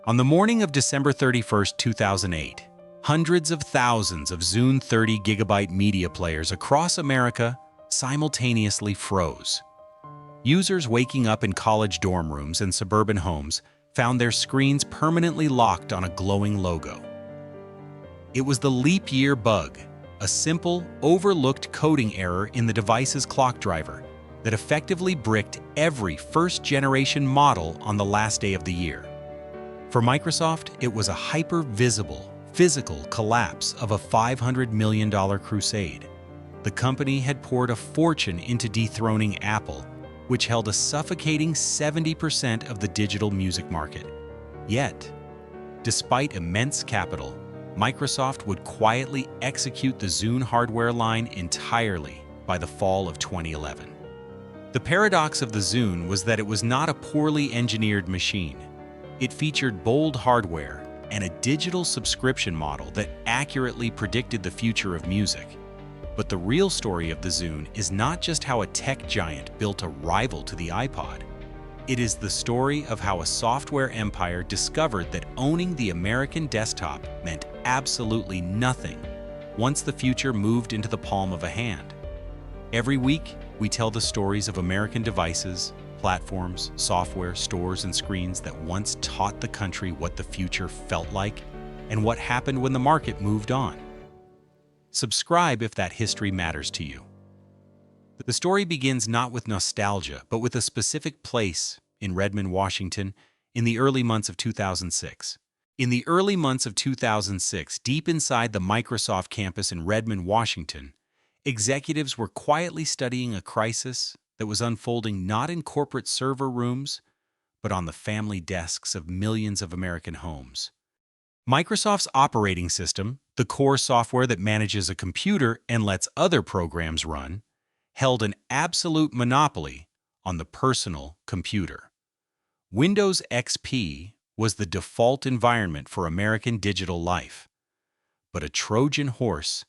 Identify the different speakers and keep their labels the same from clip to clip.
Speaker 1: On the morning of December 31st, 2008, hundreds of thousands of Zune 30 GB media players across America simultaneously froze. Users waking up in college dorm rooms and suburban homes found their screens permanently locked on a glowing logo. It was the leap year bug, a simple, overlooked coding error in the device's clock driver that effectively bricked every first-generation model on the last day of the year. For Microsoft, it was a hyper-visible, physical collapse of a $500 million crusade. The company had poured a fortune into dethroning Apple, which held a suffocating 70% of the digital music market. Yet, despite immense capital, Microsoft would quietly execute the Zune hardware line entirely by the fall of 2011. The paradox of the Zune was that it was not a poorly engineered machine. It featured bold hardware and a digital subscription model that accurately predicted the future of music. But the real story of the Zune is not just how a tech giant built a rival to the iPod. It is the story of how a software empire discovered that owning the American desktop meant absolutely nothing once the future moved into the palm of a hand. Every week, we tell the stories of American devices, platforms, software, stores, and screens that once taught the country what the future felt like and what happened when the market moved on. Subscribe if that history matters to you. The story begins not with nostalgia, but with a specific place in Redmond, Washington, in the early months of 2006. In the early months of 2006, deep inside the Microsoft campus in Redmond, Washington, executives were quietly studying a crisis that was unfolding not in corporate server rooms, but on the family desks of millions of American homes. Microsoft's operating system, the core software that manages a computer and lets other programs run, held an absolute monopoly on the personal computer. Windows XP was the default environment for American digital life. But a Trojan horse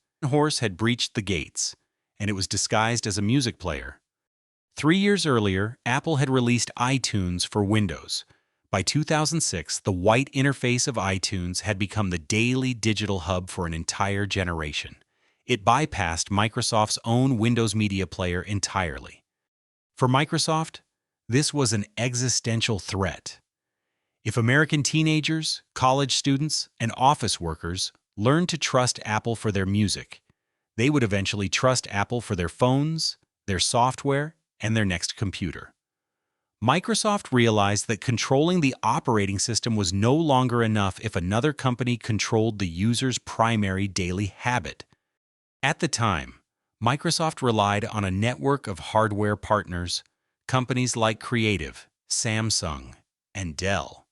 Speaker 1: had breached the gates, and it was disguised as a music player. 3 years earlier, Apple had released iTunes for Windows. By 2006, the white interface of iTunes had become the daily digital hub for an entire generation. It bypassed Microsoft's own Windows Media Player entirely. For Microsoft, this was an existential threat. If American teenagers, college students, and office workers learned to trust Apple for their music, they would eventually trust Apple for their phones, their software, and their next computer. Microsoft realized that controlling the operating system was no longer enough if another company controlled the user's primary daily habit. At the time, Microsoft relied on a network of hardware partners, companies like Creative, Samsung, and Dell,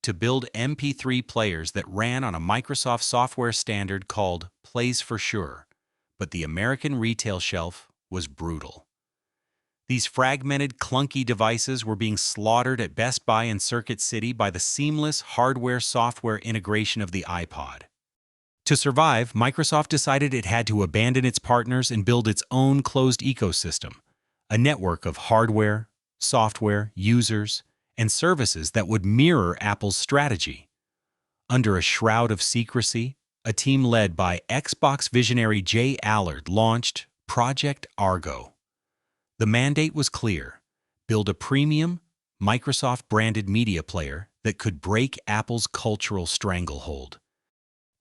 Speaker 1: to build MP3 players that ran on a Microsoft software standard called Plays for Sure, but the American retail shelf was brutal. These fragmented, clunky devices were being slaughtered at Best Buy and Circuit City by the seamless hardware-software integration of the iPod. To survive, Microsoft decided it had to abandon its partners and build its own closed ecosystem, a network of hardware, software, users, and services that would mirror Apple's strategy. Under a shroud of secrecy, a team led by Xbox visionary Jay Allard launched Project Argo. The mandate was clear: build a premium, Microsoft-branded media player that could break Apple's cultural stranglehold.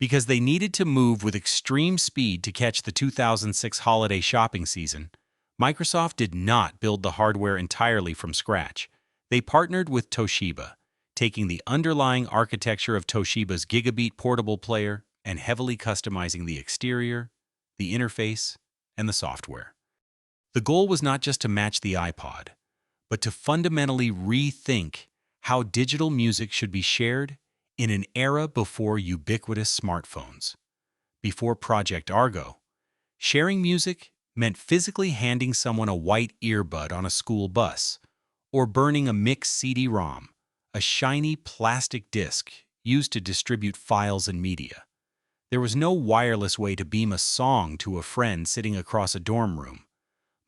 Speaker 1: Because they needed to move with extreme speed to catch the 2006 holiday shopping season, Microsoft did not build the hardware entirely from scratch. They partnered with Toshiba, taking the underlying architecture of Toshiba's Gigabit portable player and heavily customizing the exterior, the interface, and the software. The goal was not just to match the iPod, but to fundamentally rethink how digital music should be shared in an era before ubiquitous smartphones. Before Project Argo, sharing music meant physically handing someone a white earbud on a school bus, or burning a mixed CD-ROM, a shiny plastic disc used to distribute files and media. There was no wireless way to beam a song to a friend sitting across a dorm room.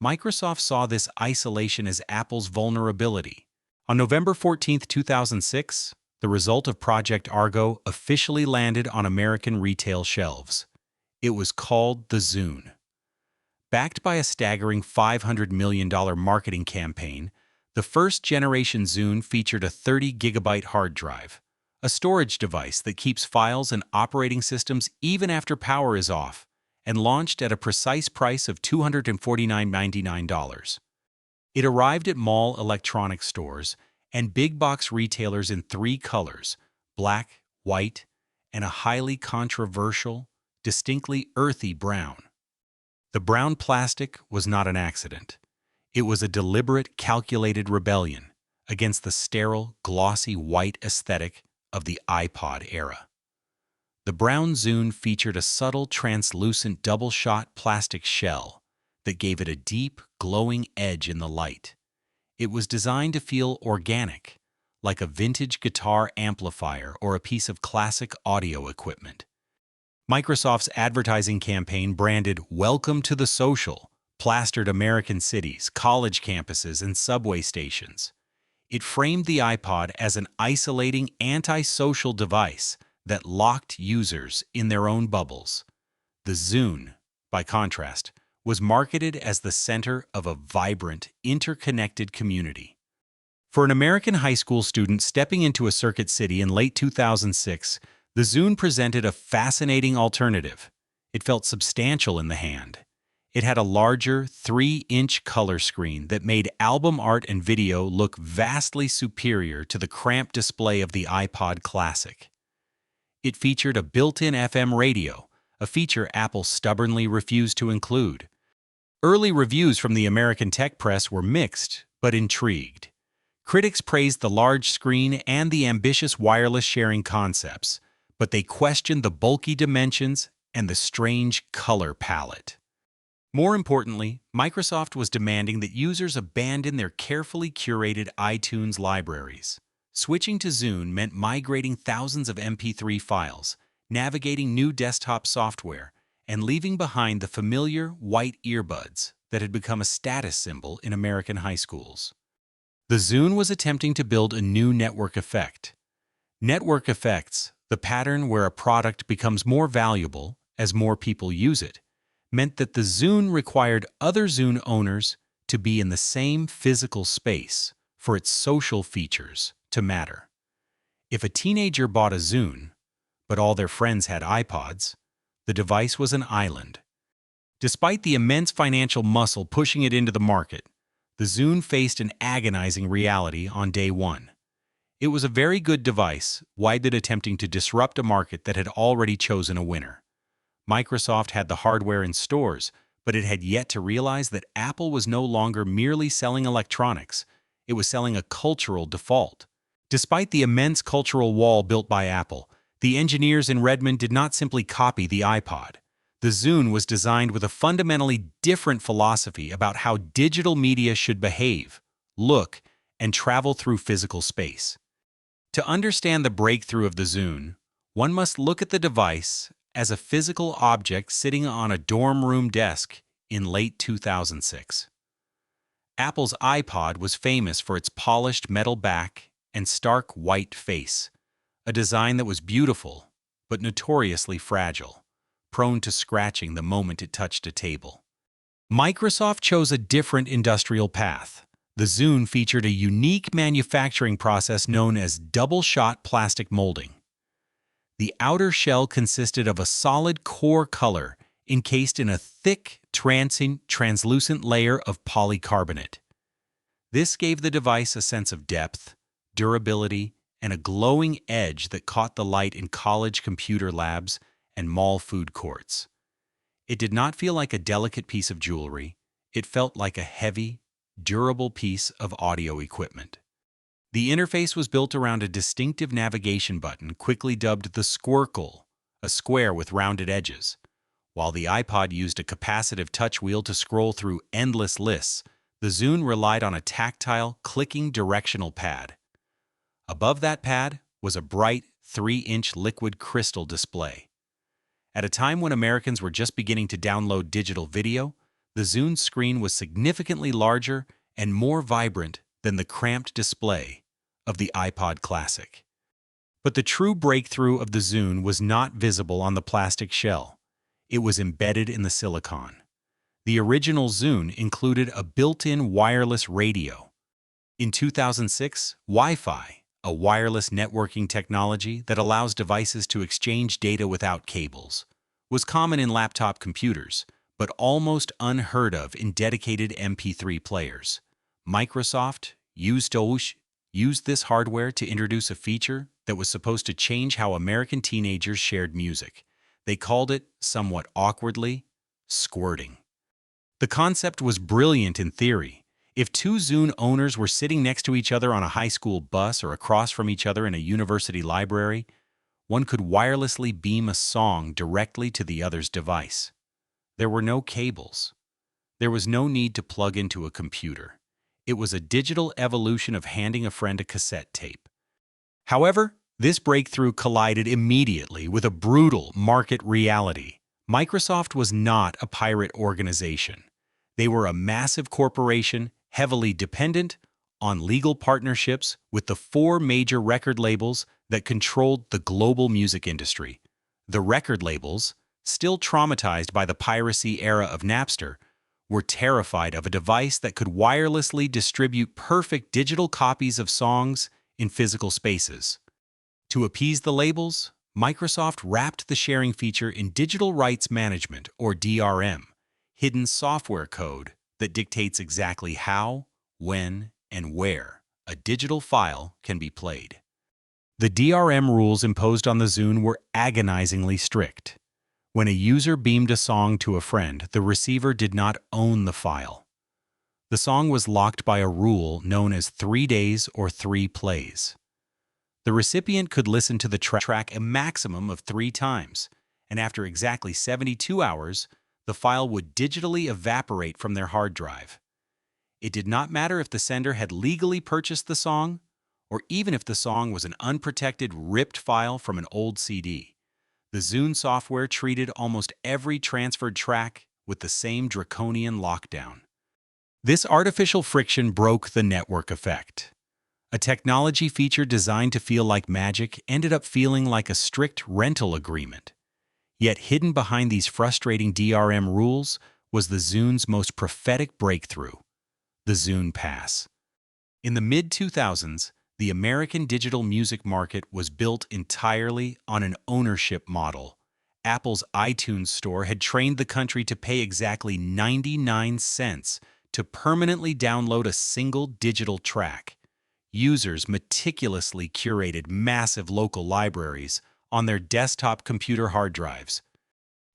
Speaker 1: Microsoft saw this isolation as Apple's vulnerability. On November 14, 2006, the result of Project Argo officially landed on American retail shelves. It was called the Zune. Backed by a staggering $500 million marketing campaign, the first-generation Zune featured a 30-gigabyte hard drive, a storage device that keeps files and operating systems even after power is off, and launched at a precise price of $249.99. It arrived at mall electronics stores and big-box retailers in three colors: black, white, and a highly controversial, distinctly earthy brown. The brown plastic was not an accident. It was a deliberate, calculated rebellion against the sterile, glossy white aesthetic of the iPod era. The brown Zune featured a subtle, translucent double-shot plastic shell that gave it a deep, glowing edge in the light. It was designed to feel organic, like a vintage guitar amplifier or a piece of classic audio equipment. Microsoft's advertising campaign branded "Welcome to the Social" plastered American cities, college campuses, and subway stations. It framed the iPod as an isolating, antisocial device that locked users in their own bubbles. The Zune, by contrast, was marketed as the center of a vibrant, interconnected community. For an American high school student stepping into a circuit city in late 2006, the Zune presented a fascinating alternative. It felt substantial in the hand. It had a larger, 3-inch color screen that made album art and video look vastly superior to the cramped display of the iPod Classic. It featured a built-in FM radio, a feature Apple stubbornly refused to include. Early reviews from the American tech press were mixed, but intrigued. Critics praised the large screen and the ambitious wireless sharing concepts, but they questioned the bulky dimensions and the strange color palette. More importantly, Microsoft was demanding that users abandon their carefully curated iTunes libraries. Switching to Zune meant migrating thousands of MP3 files, navigating new desktop software, and leaving behind the familiar white earbuds that had become a status symbol in American high schools. The Zune was attempting to build a new network effect. Network effects, the pattern where a product becomes more valuable as more people use it, meant that the Zune required other Zune owners to be in the same physical space for its social features to matter. If a teenager bought a Zune, but all their friends had iPods, the device was an island. Despite the immense financial muscle pushing it into the market, the Zune faced an agonizing reality on day one. It was a very good device, widely attempting to disrupt a market that had already chosen a winner. Microsoft had the hardware in stores, but it had yet to realize that Apple was no longer merely selling electronics. It was selling a cultural default. Despite the immense cultural wall built by Apple, the engineers in Redmond did not simply copy the iPod. The Zune was designed with a fundamentally different philosophy about how digital media should behave, look, and travel through physical space. To understand the breakthrough of the Zune, one must look at the device as a physical object sitting on a dorm room desk in late 2006. Apple's iPod was famous for its polished metal back and stark white face, a design that was beautiful but notoriously fragile, prone to scratching the moment it touched a table. Microsoft chose a different industrial path. The Zune featured a unique manufacturing process known as double-shot plastic molding. The outer shell consisted of a solid core color encased in a thick, translucent layer of polycarbonate. This gave the device a sense of depth, durability, and a glowing edge that caught the light in college computer labs and mall food courts. It did not feel like a delicate piece of jewelry. It felt like a heavy, durable piece of audio equipment. The interface was built around a distinctive navigation button quickly dubbed the Squircle, a square with rounded edges. While the iPod used a capacitive touch wheel to scroll through endless lists, the Zune relied on a tactile, clicking directional pad. Above that pad was a bright 3-inch liquid crystal display. At a time when Americans were just beginning to download digital video, the Zune screen was significantly larger and more vibrant than the cramped display of the iPod Classic. But the true breakthrough of the Zune was not visible on the plastic shell. It was embedded in the silicon. The original Zune included a built-in wireless radio. In 2006, Wi-Fi, a wireless networking technology that allows devices to exchange data without cables, was common in laptop computers, but almost unheard of in dedicated MP3 players. Microsoft used this hardware to introduce a feature that was supposed to change how American teenagers shared music. They called it, somewhat awkwardly, squirting. The concept was brilliant in theory. If two Zune owners were sitting next to each other on a high school bus or across from each other in a university library, one could wirelessly beam a song directly to the other's device. There were no cables. There was no need to plug into a computer. It was a digital evolution of handing a friend a cassette tape. However, this breakthrough collided immediately with a brutal market reality. Microsoft was not a pirate organization. They were a massive corporation heavily dependent on legal partnerships with the four major record labels that controlled the global music industry. The record labels, still traumatized by the piracy era of Napster, were terrified of a device that could wirelessly distribute perfect digital copies of songs in physical spaces. To appease the labels, Microsoft wrapped the sharing feature in digital rights management, or DRM, hidden software code that dictates exactly how, when, and where a digital file can be played. The DRM rules imposed on the Zune were agonizingly strict. When a user beamed a song to a friend, the receiver did not own the file. The song was locked by a rule known as 3 days or 3 plays. The recipient could listen to the track a maximum of 3 times, and after exactly 72 hours, the file would digitally evaporate from their hard drive. It did not matter if the sender had legally purchased the song, or even if the song was an unprotected, ripped file from an old CD. The Zune software treated almost every transferred track with the same draconian lockdown. This artificial friction broke the network effect. A technology feature designed to feel like magic ended up feeling like a strict rental agreement. Yet hidden behind these frustrating DRM rules was the Zune's most prophetic breakthrough, the Zune Pass. In the mid-2000s, the American digital music market was built entirely on an ownership model. Apple's iTunes store had trained the country to pay exactly 99 cents to permanently download a single digital track. Users meticulously curated massive local libraries on their desktop computer hard drives.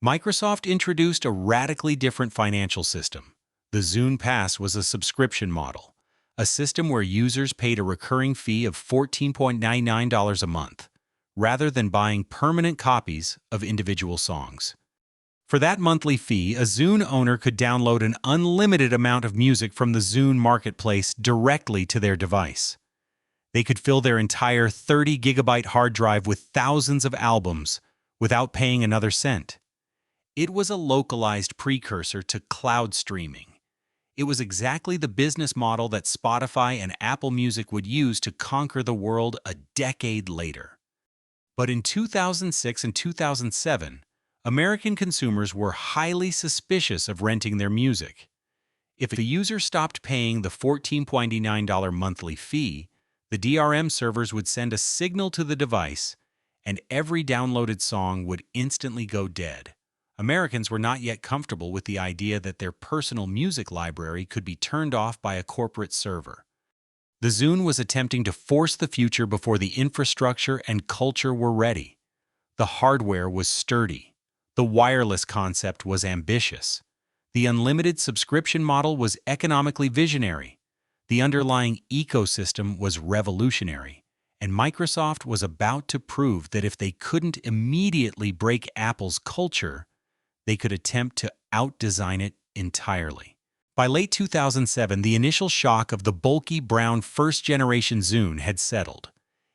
Speaker 1: Microsoft introduced a radically different financial system. The Zune Pass was a subscription model, a system where users paid a recurring fee of $14.99 a month, rather than buying permanent copies of individual songs. For that monthly fee, a Zune owner could download an unlimited amount of music from the Zune marketplace directly to their device. They could fill their entire 30-gigabyte hard drive with thousands of albums without paying another cent. It was a localized precursor to cloud streaming. It was exactly the business model that Spotify and Apple Music would use to conquer the world a decade later. But in 2006 and 2007, American consumers were highly suspicious of renting their music. If a user stopped paying the $14.99 monthly fee, the DRM servers would send a signal to the device, and every downloaded song would instantly go dead. Americans were not yet comfortable with the idea that their personal music library could be turned off by a corporate server. The Zune was attempting to force the future before the infrastructure and culture were ready. The hardware was sturdy. The wireless concept was ambitious. The unlimited subscription model was economically visionary. The underlying ecosystem was revolutionary, and Microsoft was about to prove that if they couldn't immediately break Apple's culture, they could attempt to outdesign it entirely. By late 2007, the initial shock of the bulky brown first-generation Zune had settled.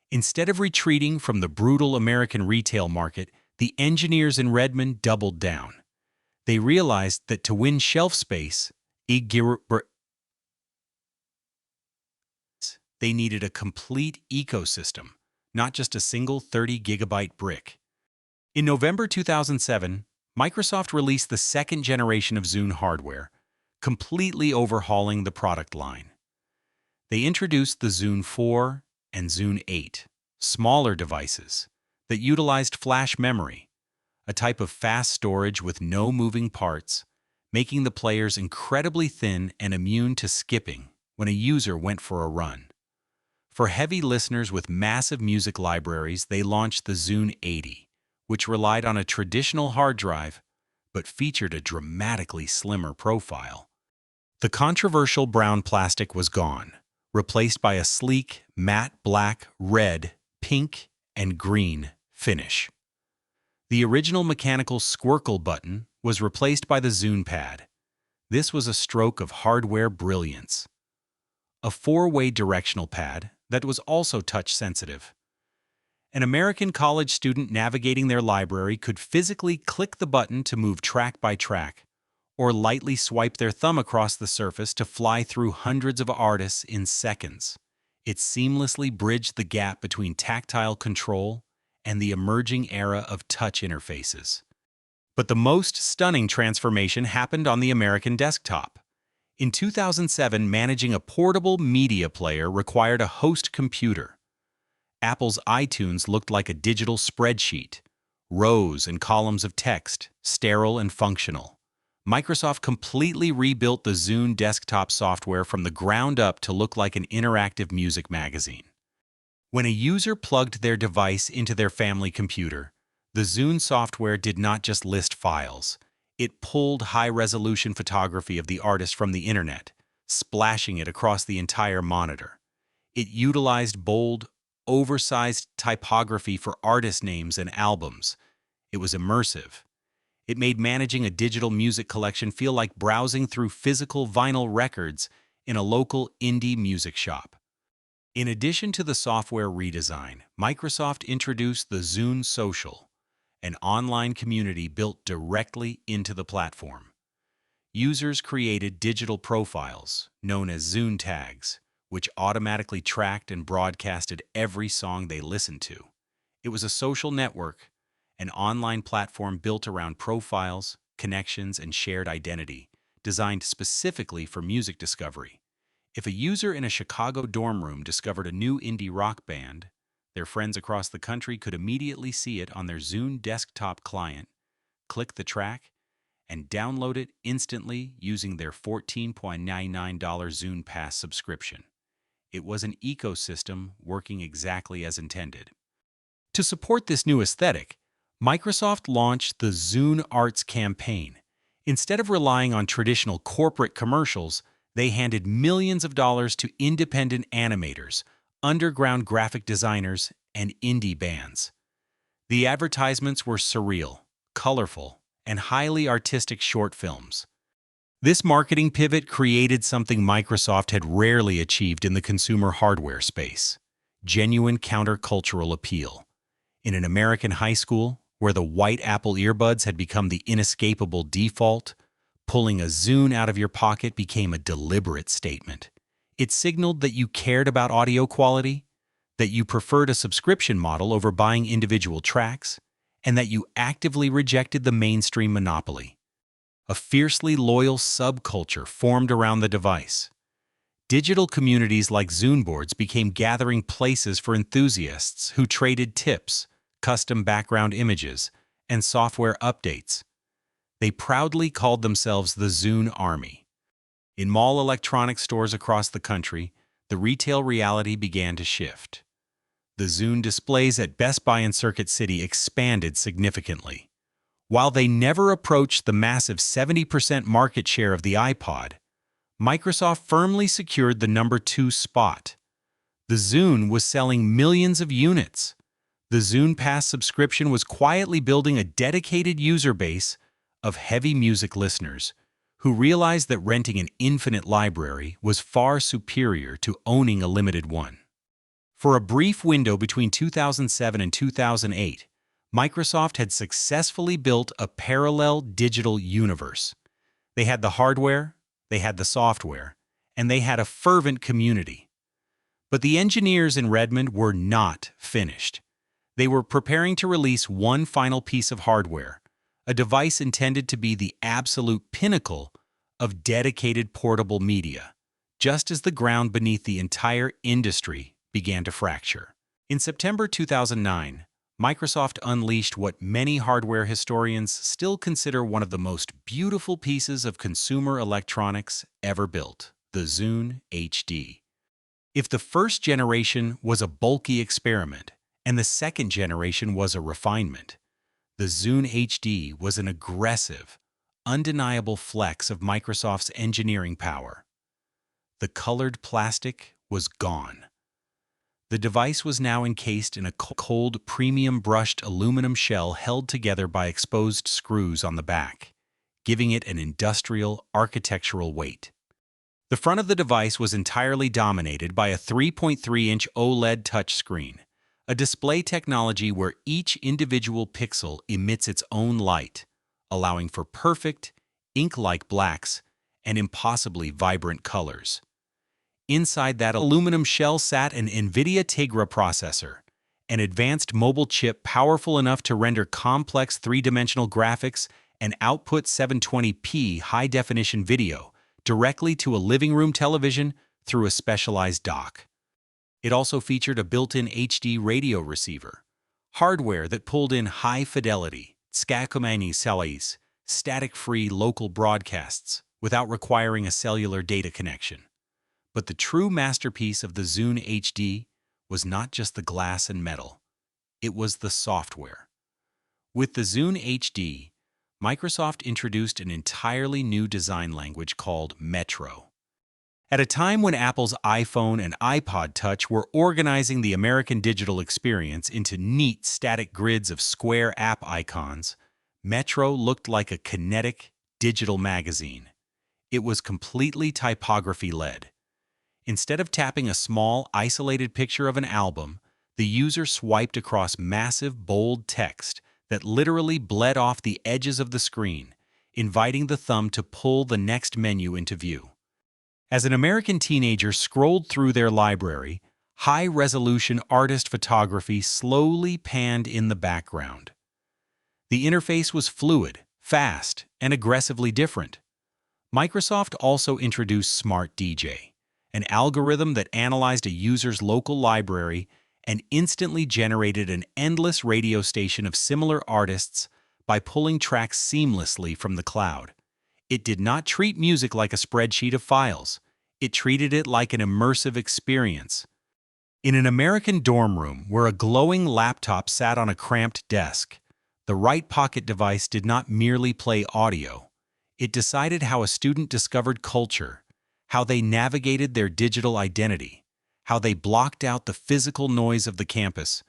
Speaker 1: Instead of retreating from the brutal American retail market, the engineers in Redmond doubled down. They realized that to win shelf space, they needed a complete ecosystem, not just a single 30-gigabyte brick. In November 2007, Microsoft released the second generation of Zune hardware, completely overhauling the product line. They introduced the Zune 4 and Zune 8, smaller devices that utilized flash memory, a type of fast storage with no moving parts, making the players incredibly thin and immune to skipping when a user went for a run. For heavy listeners with massive music libraries, they launched the Zune 80, which relied on a traditional hard drive but featured a dramatically slimmer profile. The controversial brown plastic was gone, replaced by a sleek, matte black, red, pink, and green finish. The original mechanical squircle button was replaced by the Zune pad. This was a stroke of hardware brilliance. A four-way directional pad that was also touch-sensitive. An American college student navigating their library could physically click the button to move track by track, or lightly swipe their thumb across the surface to fly through hundreds of artists in seconds. It seamlessly bridged the gap between tactile control and the emerging era of touch interfaces. But the most stunning transformation happened on the American desktop. In 2007, managing a portable media player required a host computer. Apple's iTunes looked like a digital spreadsheet, rows and columns of text, sterile and functional. Microsoft completely rebuilt the Zune desktop software from the ground up to look like an interactive music magazine. When a user plugged their device into their family computer, the Zune software did not just list files. It pulled high-resolution photography of the artist from the internet, splashing it across the entire monitor. It utilized bold, oversized typography for artist names and albums. It was immersive. It made managing a digital music collection feel like browsing through physical vinyl records in a local indie music shop. In addition to the software redesign, Microsoft introduced the Zune Social, an online community built directly into the platform. Users created digital profiles, known as Zune tags, which automatically tracked and broadcasted every song they listened to. It was a social network, an online platform built around profiles, connections, and shared identity, designed specifically for music discovery. If a user in a Chicago dorm room discovered a new indie rock band, their friends across the country could immediately see it on their Zune desktop client, click the track, and download it instantly using their $14.99 Zune Pass subscription. It was an ecosystem working exactly as intended. To support this new aesthetic, Microsoft launched the Zune Arts campaign. Instead of relying on traditional corporate commercials, they handed millions of dollars to independent animators, underground graphic designers, and indie bands. The advertisements were surreal, colorful, and highly artistic short films. This marketing pivot created something Microsoft had rarely achieved in the consumer hardware space: genuine countercultural appeal. In an American high school, where the white Apple earbuds had become the inescapable default, pulling a Zune out of your pocket became a deliberate statement. It signaled that you cared about audio quality, that you preferred a subscription model over buying individual tracks, and that you actively rejected the mainstream monopoly. A fiercely loyal subculture formed around the device. Digital communities like Zune boards became gathering places for enthusiasts who traded tips, custom background images, and software updates. They proudly called themselves the Zune Army. In mall electronics stores across the country, the retail reality began to shift. The Zune displays at Best Buy and Circuit City expanded significantly. While they never approached the massive 70% market share of the iPod, Microsoft firmly secured the number 2 spot. The Zune was selling millions of units. The Zune Pass subscription was quietly building a dedicated user base of heavy music listeners who realized that renting an infinite library was far superior to owning a limited one. For a brief window between 2007 and 2008, Microsoft had successfully built a parallel digital universe. They had the hardware, they had the software, and they had a fervent community. But the engineers in Redmond were not finished. They were preparing to release one final piece of hardware, a device intended to be the absolute pinnacle of dedicated portable media, just as the ground beneath the entire industry began to fracture. In September 2009, Microsoft unleashed what many hardware historians still consider one of the most beautiful pieces of consumer electronics ever built, the Zune HD. If the first generation was a bulky experiment and the second generation was a refinement, the Zune HD was an aggressive, undeniable flex of Microsoft's engineering power. The colored plastic was gone. The device was now encased in a cold, premium-brushed aluminum shell held together by exposed screws on the back, giving it an industrial, architectural weight. The front of the device was entirely dominated by a 3.3-inch OLED touchscreen, a display technology where each individual pixel emits its own light, allowing for perfect, ink-like blacks and impossibly vibrant colors. Inside that aluminum shell sat an NVIDIA Tegra processor, an advanced mobile chip powerful enough to render complex three-dimensional graphics and output 720p high-definition video directly to a living room television through a specialized dock. It also featured a built-in HD radio receiver, hardware that pulled in high-fidelity, static-free local broadcasts without requiring a cellular data connection. But the true masterpiece of the Zune HD was not just the glass and metal. It was the software. With the Zune HD, Microsoft introduced an entirely new design language called Metro. At a time when Apple's iPhone and iPod Touch were organizing the American digital experience into neat static grids of square app icons, Metro looked like a kinetic digital magazine. It was completely typography-led. Instead of tapping a small, isolated picture of an album, the user swiped across massive, bold text that literally bled off the edges of the screen, inviting the thumb to pull the next menu into view. As an American teenager scrolled through their library, high-resolution artist photography slowly panned in the background. The interface was fluid, fast, and aggressively different. Microsoft also introduced Smart DJ, an algorithm that analyzed a user's local library and instantly generated an endless radio station of similar artists by pulling tracks seamlessly from the cloud. It did not treat music like a spreadsheet of files. It treated it like an immersive experience. In an American dorm room where a glowing laptop sat on a cramped desk, the right pocket device did not merely play audio. It decided how a student discovered culture, how they navigated their digital identity, how they blocked out the physical noise of the campus,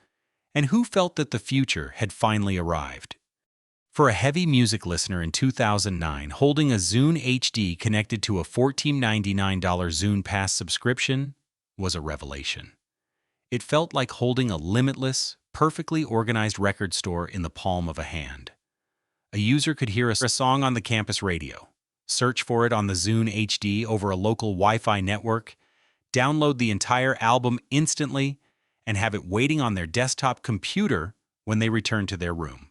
Speaker 1: and who felt that the future had finally arrived. For a heavy music listener in 2009, holding a Zune HD connected to a $14.99 Zune Pass subscription was a revelation. It felt like holding a limitless, perfectly organized record store in the palm of a hand. A user could hear a song on the campus radio, search for it on the Zune HD over a local Wi-Fi network, download the entire album instantly, and have it waiting on their desktop computer when they returned to their room.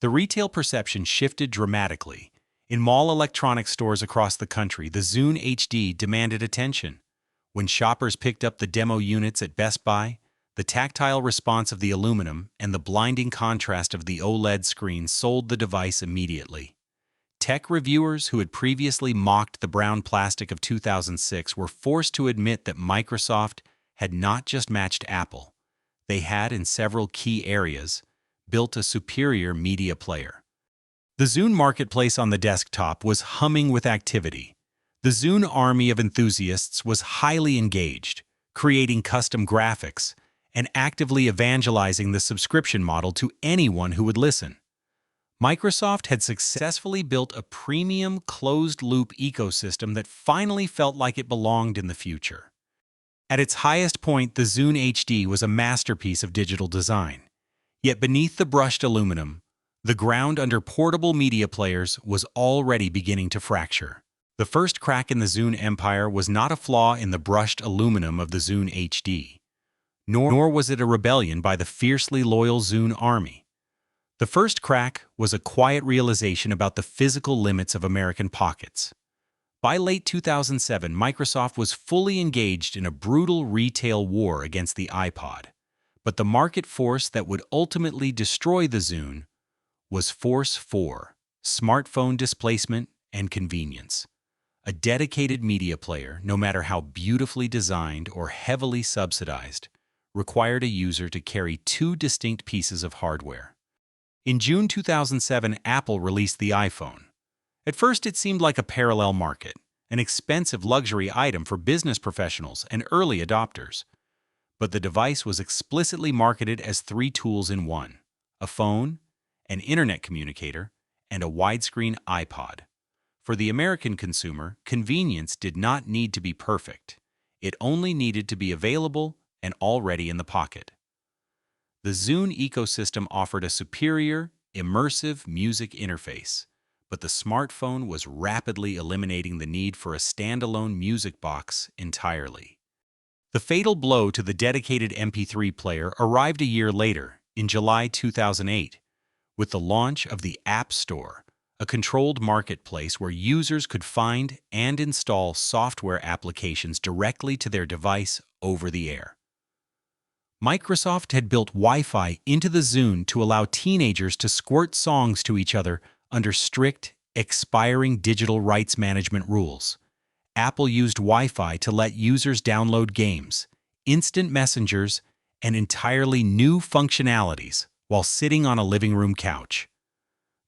Speaker 1: The retail perception shifted dramatically. In mall electronics stores across the country, the Zune HD demanded attention. When shoppers picked up the demo units at Best Buy, the tactile response of the aluminum and the blinding contrast of the OLED screen sold the device immediately. Tech reviewers who had previously mocked the brown plastic of 2006 were forced to admit that Microsoft had not just matched Apple. They had, in several key areas, built a superior media player. The Zune marketplace on the desktop was humming with activity. The Zune army of enthusiasts was highly engaged, creating custom graphics and actively evangelizing the subscription model to anyone who would listen. Microsoft had successfully built a premium closed-loop ecosystem that finally felt like it belonged in the future. At its highest point, the Zune HD was a masterpiece of digital design. Yet beneath the brushed aluminum, the ground under portable media players was already beginning to fracture. The first crack in the Zune empire was not a flaw in the brushed aluminum of the Zune HD, nor was it a rebellion by the fiercely loyal Zune army. The first crack was a quiet realization about the physical limits of American pockets. By late 2007, Microsoft was fully engaged in a brutal retail war against the iPod. But the market force that would ultimately destroy the Zune was Force 4, smartphone displacement and convenience. A dedicated media player, no matter how beautifully designed or heavily subsidized, required a user to carry two distinct pieces of hardware. In June 2007, Apple released the iPhone. At first, it seemed like a parallel market, an expensive luxury item for business professionals and early adopters. But the device was explicitly marketed as three tools in one: a phone, an internet communicator, and a widescreen iPod. For the American consumer, convenience did not need to be perfect. It only needed to be available and already in the pocket. The Zune ecosystem offered a superior, immersive music interface, but the smartphone was rapidly eliminating the need for a standalone music box entirely. The fatal blow to the dedicated MP3 player arrived a year later, in July 2008, with the launch of the App Store, a controlled marketplace where users could find and install software applications directly to their device over the air. Microsoft had built Wi-Fi into the Zune to allow teenagers to squirt songs to each other under strict, expiring digital rights management rules. Apple used Wi-Fi to let users download games, instant messengers, and entirely new functionalities while sitting on a living room couch.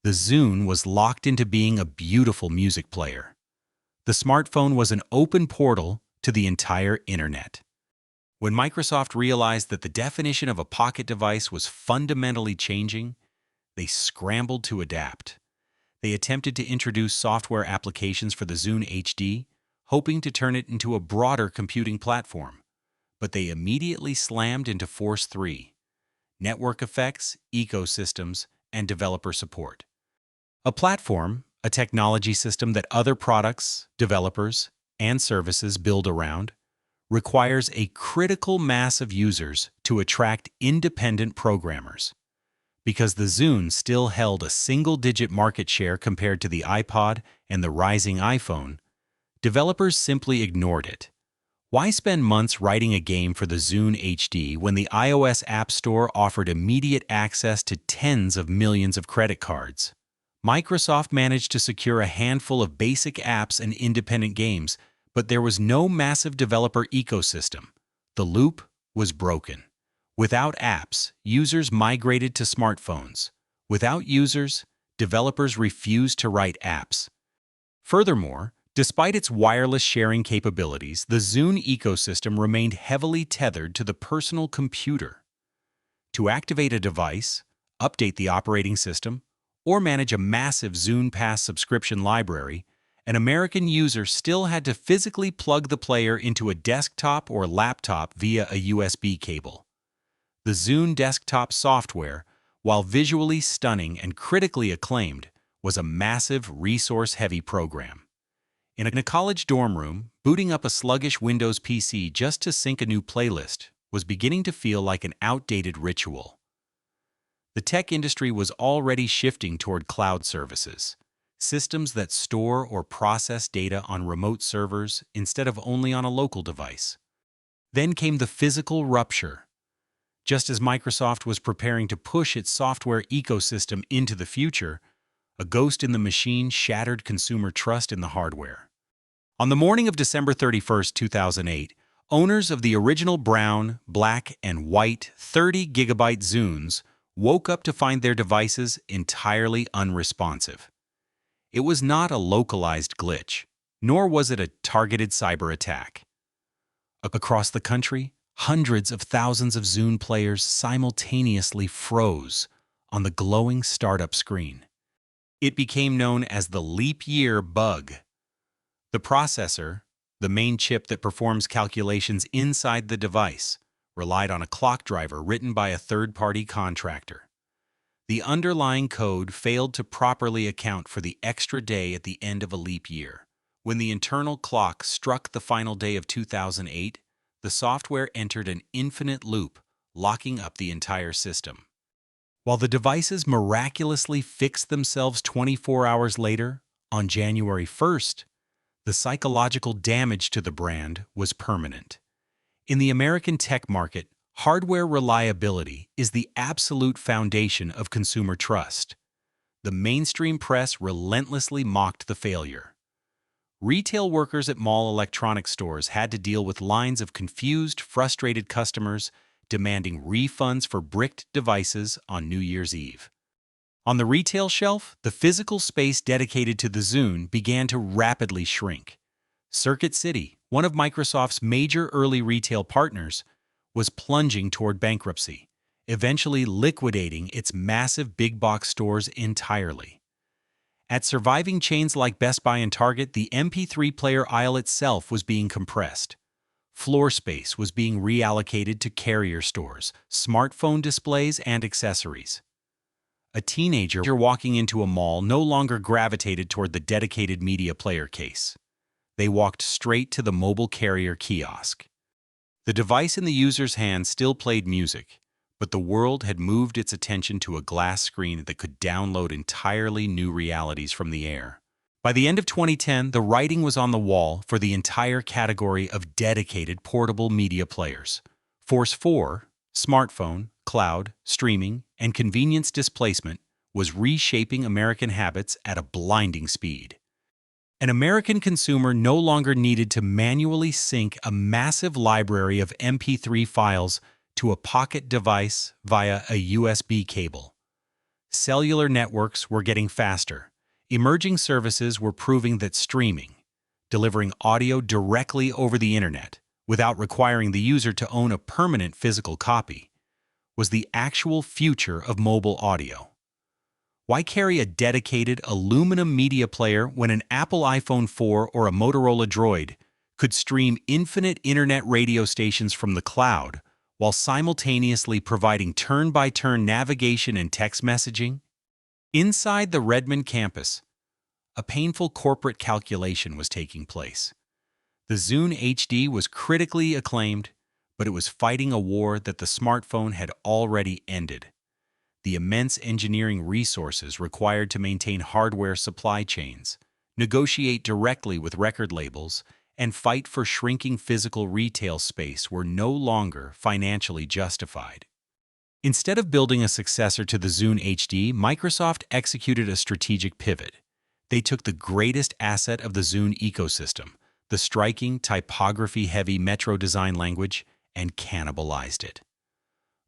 Speaker 1: The Zune was locked into being a beautiful music player. The smartphone was an open portal to the entire internet. When Microsoft realized that the definition of a pocket device was fundamentally changing, they scrambled to adapt. They attempted to introduce software applications for the Zune HD, hoping to turn it into a broader computing platform. But they immediately slammed into Force 3: network effects, ecosystems, and developer support. A platform, a technology system that other products, developers, and services build around, requires a critical mass of users to attract independent programmers. Because the Zune still held a single-digit market share compared to the iPod and the rising iPhone, developers simply ignored it. Why spend months writing a game for the Zune HD when the iOS App Store offered immediate access to tens of millions of credit cards? Microsoft managed to secure a handful of basic apps and independent games, but there was no massive developer ecosystem. The loop was broken. Without apps, users migrated to smartphones. Without users, developers refused to write apps. Furthermore, despite its wireless sharing capabilities, the Zune ecosystem remained heavily tethered to the personal computer. To activate a device, update the operating system, or manage a massive Zune Pass subscription library, an American user still had to physically plug the player into a desktop or laptop via a USB cable. The Zune desktop software, while visually stunning and critically acclaimed, was a massive, resource-heavy program. In a college dorm room, booting up a sluggish Windows PC just to sync a new playlist was beginning to feel like an outdated ritual. The tech industry was already shifting toward cloud services, systems that store or process data on remote servers instead of only on a local device. Then came the physical rupture. Just as Microsoft was preparing to push its software ecosystem into the future, a ghost in the machine shattered consumer trust in the hardware. On the morning of December 31, 2008, owners of the original brown, black, and white 30-gigabyte Zunes woke up to find their devices entirely unresponsive. It was not a localized glitch, nor was it a targeted cyber attack. Across the country, hundreds of thousands of Zune players simultaneously froze on the glowing startup screen. It became known as the leap year bug. The processor, the main chip that performs calculations inside the device, relied on a clock driver written by a third-party contractor. The underlying code failed to properly account for the extra day at the end of a leap year, When the internal clock struck the final day of 2008, the software entered an infinite loop, locking up the entire system. While the devices miraculously fixed themselves 24 hours later, on January 1st, the psychological damage to the brand was permanent. In the American tech market, hardware reliability is the absolute foundation of consumer trust. The mainstream press relentlessly mocked the failure. Retail workers at mall electronics stores had to deal with lines of confused, frustrated customers demanding refunds for bricked devices on New Year's Eve. On the retail shelf, the physical space dedicated to the Zune began to rapidly shrink. Circuit City, one of Microsoft's major early retail partners, was plunging toward bankruptcy, eventually liquidating its massive big-box stores entirely. At surviving chains like Best Buy and Target, the MP3 player aisle itself was being compressed. Floor space was being reallocated to carrier stores, smartphone displays, and accessories. A teenager walking into a mall no longer gravitated toward the dedicated media player case. They walked straight to the mobile carrier kiosk. The device in the user's hand still played music, but the world had moved its attention to a glass screen that could download entirely new realities from the air. By the end of 2010, the writing was on the wall for the entire category of dedicated portable media players. Force 4, smartphone, cloud, streaming, and convenience displacement was reshaping American habits at a blinding speed. An American consumer no longer needed to manually sync a massive library of MP3 files to a pocket device via a USB cable. Cellular networks were getting faster. Emerging services were proving that streaming, delivering audio directly over the internet without requiring the user to own a permanent physical copy, was the actual future of mobile audio. Why carry a dedicated aluminum media player when an Apple iPhone 4 or a Motorola Droid could stream infinite internet radio stations from the cloud while simultaneously providing turn-by-turn navigation and text messaging? Inside the Redmond campus, a painful corporate calculation was taking place. The Zune HD was critically acclaimed, but it was fighting a war that the smartphone had already ended. The immense engineering resources required to maintain hardware supply chains, negotiate directly with record labels, and fight for shrinking physical retail space were no longer financially justified. Instead of building a successor to the Zune HD, Microsoft executed a strategic pivot. They took the greatest asset of the Zune ecosystem, the striking, typography-heavy Metro design language, and cannibalized it.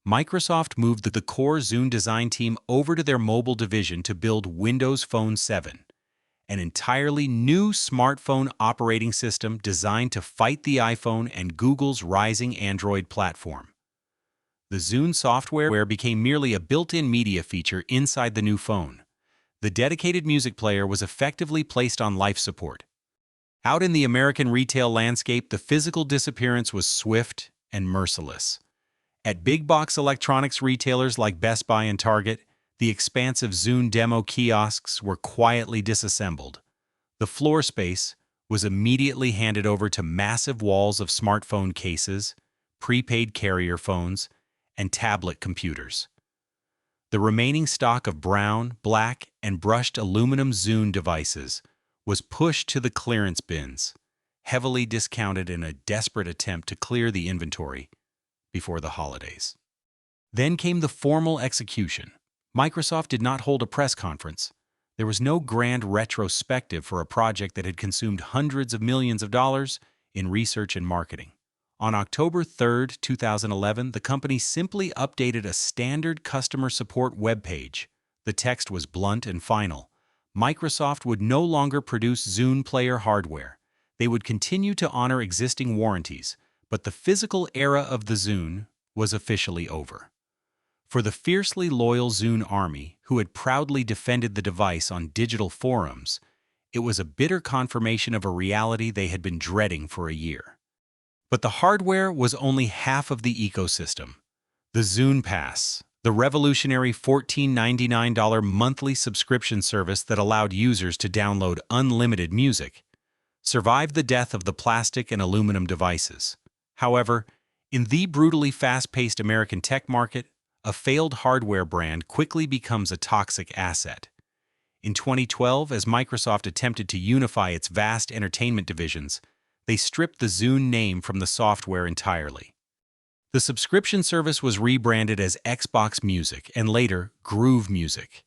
Speaker 1: Microsoft moved the core Zune design team over to their mobile division to build Windows Phone 7, an entirely new smartphone operating system designed to fight the iPhone and Google's rising Android platform. The Zune software became merely a built-in media feature inside the new phone. The dedicated music player was effectively placed on life support. Out in the American retail landscape, the physical disappearance was swift and merciless. At big-box electronics retailers like Best Buy and Target, the expansive Zune demo kiosks were quietly disassembled. The floor space was immediately handed over to massive walls of smartphone cases, prepaid carrier phones, and tablet computers. The remaining stock of brown, black, and brushed aluminum Zune devices was pushed to the clearance bins, heavily discounted in a desperate attempt to clear the inventory before the holidays. Then came the formal execution. Microsoft did not hold a press conference. There was no grand retrospective for a project that had consumed hundreds of millions of dollars in research and marketing. On October 3, 2011, the company simply updated a standard customer support webpage. The text was blunt and final. Microsoft would no longer produce Zune player hardware. They would continue to honor existing warranties, but the physical era of the Zune was officially over. For the fiercely loyal Zune army, who had proudly defended the device on digital forums, it was a bitter confirmation of a reality they had been dreading for a year. But the hardware was only half of the ecosystem. The Zune Pass, the revolutionary $14.99 monthly subscription service that allowed users to download unlimited music, survived the death of the plastic and aluminum devices. However, in the brutally fast-paced American tech market, a failed hardware brand quickly becomes a toxic asset. In 2012, as Microsoft attempted to unify its vast entertainment divisions, they stripped the Zune name from the software entirely. The subscription service was rebranded as Xbox Music and later Groove Music.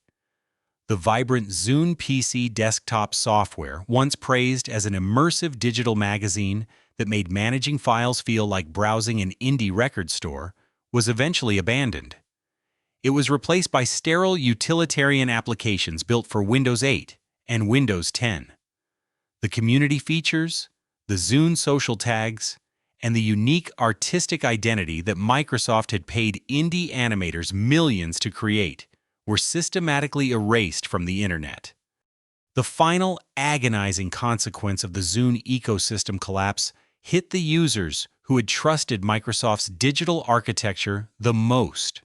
Speaker 1: The vibrant Zune PC desktop software, once praised as an immersive digital magazine that made managing files feel like browsing an indie record store, was eventually abandoned. It was replaced by sterile utilitarian applications built for Windows 8 and Windows 10. The community features, the Zune social tags, and the unique artistic identity that Microsoft had paid indie animators millions to create were systematically erased from the internet. The final agonizing consequence of the Zune ecosystem collapse hit the users who had trusted Microsoft's digital architecture the most.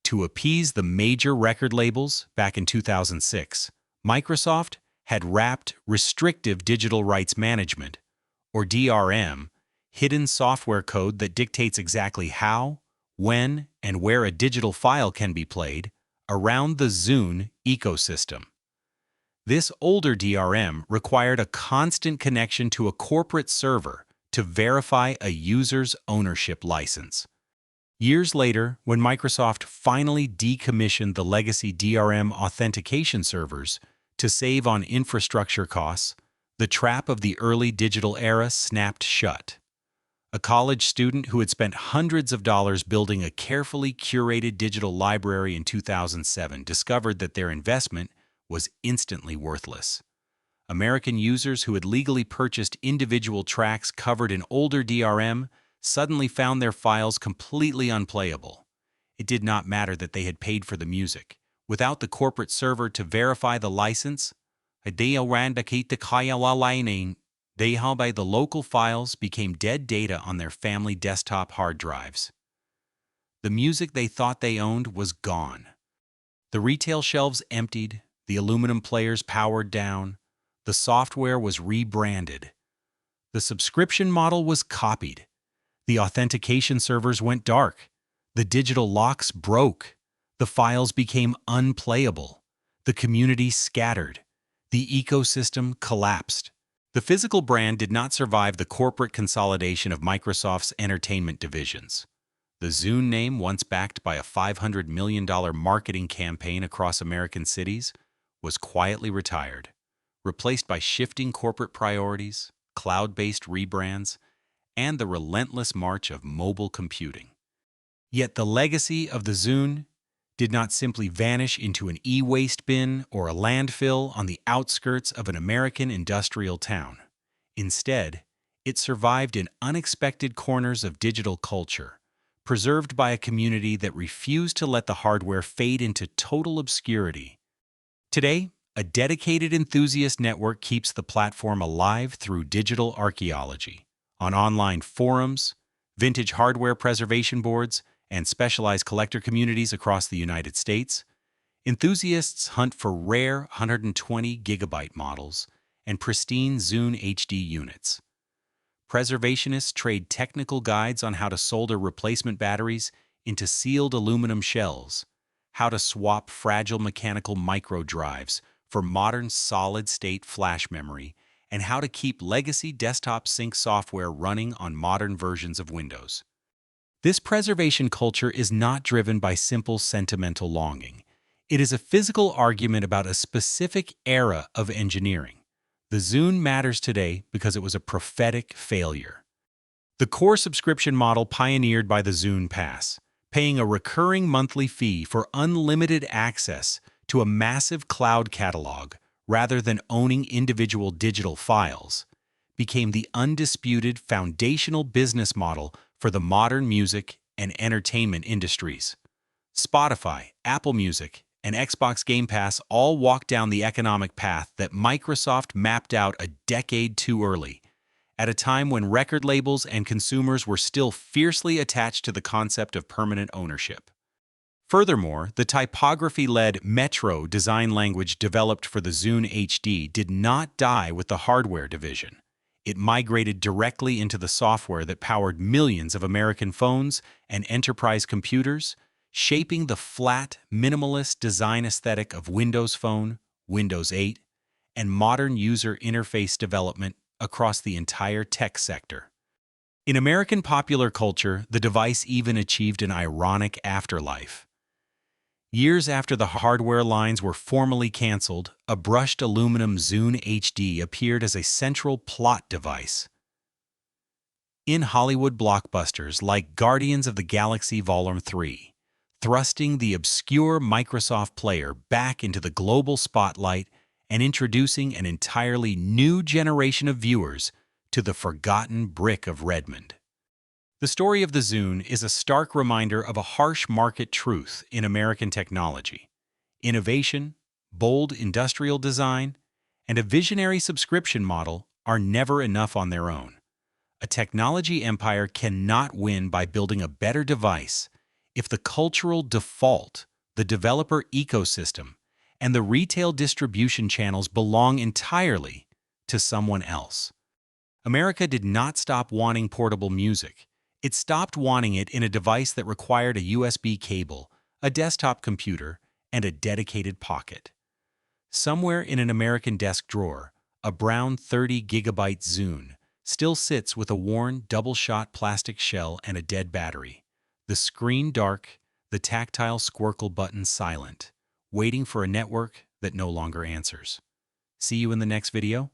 Speaker 1: To appease the major record labels back in 2006, Microsoft had wrapped restrictive digital rights management, or DRM, hidden software code that dictates exactly how, when, and where a digital file can be played, around the Zune ecosystem. This older DRM required a constant connection to a corporate server to verify a user's ownership license. Years later, when Microsoft finally decommissioned the legacy DRM authentication servers to save on infrastructure costs, the trap of the early digital era snapped shut. A college student who had spent hundreds of dollars building a carefully curated digital library in 2007 discovered that their investment was instantly worthless. American users who had legally purchased individual tracks covered in older DRM suddenly found their files completely unplayable. It did not matter that they had paid for the music. Without the corporate server to verify the license, the local files became dead data on their family desktop hard drives. The music they thought they owned was gone. The retail shelves emptied, the aluminum players powered down, the software was rebranded. The subscription model was copied. The authentication servers went dark. The digital locks broke. The files became unplayable. The community scattered. The ecosystem collapsed. The physical brand did not survive the corporate consolidation of Microsoft's entertainment divisions. The Zune name, once backed by a $500 million marketing campaign across American cities, was quietly retired, replaced by shifting corporate priorities, cloud-based rebrands, and the relentless march of mobile computing. Yet the legacy of the Zune did not simply vanish into an e-waste bin or a landfill on the outskirts of an American industrial town. Instead, it survived in unexpected corners of digital culture, preserved by a community that refused to let the hardware fade into total obscurity. Today, a dedicated enthusiast network keeps the platform alive through digital archaeology. On online forums, vintage hardware preservation boards, and specialized collector communities across the United States, enthusiasts hunt for rare 120 gigabyte models and pristine Zune HD units. Preservationists trade technical guides on how to solder replacement batteries into sealed aluminum shells, how to swap fragile mechanical micro drives for modern solid-state flash memory, and how to keep legacy desktop sync software running on modern versions of Windows. This preservation culture is not driven by simple sentimental longing. It is a physical argument about a specific era of engineering. The Zune matters today because it was a prophetic failure. The core subscription model pioneered by the Zune Pass, paying a recurring monthly fee for unlimited access to a massive cloud catalog rather than owning individual digital files, became the undisputed foundational business model for the modern music and entertainment industries. Spotify, Apple Music, and Xbox Game Pass all walked down the economic path that Microsoft mapped out a decade too early, at a time when record labels and consumers were still fiercely attached to the concept of permanent ownership. Furthermore, the typography-led Metro design language developed for the Zune HD did not die with the hardware division. It migrated directly into the software that powered millions of American phones and enterprise computers, shaping the flat, minimalist design aesthetic of Windows Phone, Windows 8, and modern user interface development across the entire tech sector. In American popular culture, the device even achieved an ironic afterlife. Years after the hardware lines were formally canceled, a brushed aluminum Zune HD appeared as a central plot device. In Hollywood blockbusters like Guardians of the Galaxy Vol. 3, thrusting the obscure Microsoft player back into the global spotlight and introducing an entirely new generation of viewers to the forgotten brick of Redmond. The story of the Zune is a stark reminder of a harsh market truth in American technology. Innovation, bold industrial design, and a visionary subscription model are never enough on their own. A technology empire cannot win by building a better device if the cultural default, the developer ecosystem, and the retail distribution channels belong entirely to someone else. America did not stop wanting portable music. It stopped wanting it in a device that required a USB cable, a desktop computer, and a dedicated pocket. Somewhere in an American desk drawer, a brown 30-gigabyte Zune still sits with a worn, double-shot plastic shell and a dead battery. The screen dark, the tactile squircle button silent, waiting for a network that no longer answers. See you in the next video.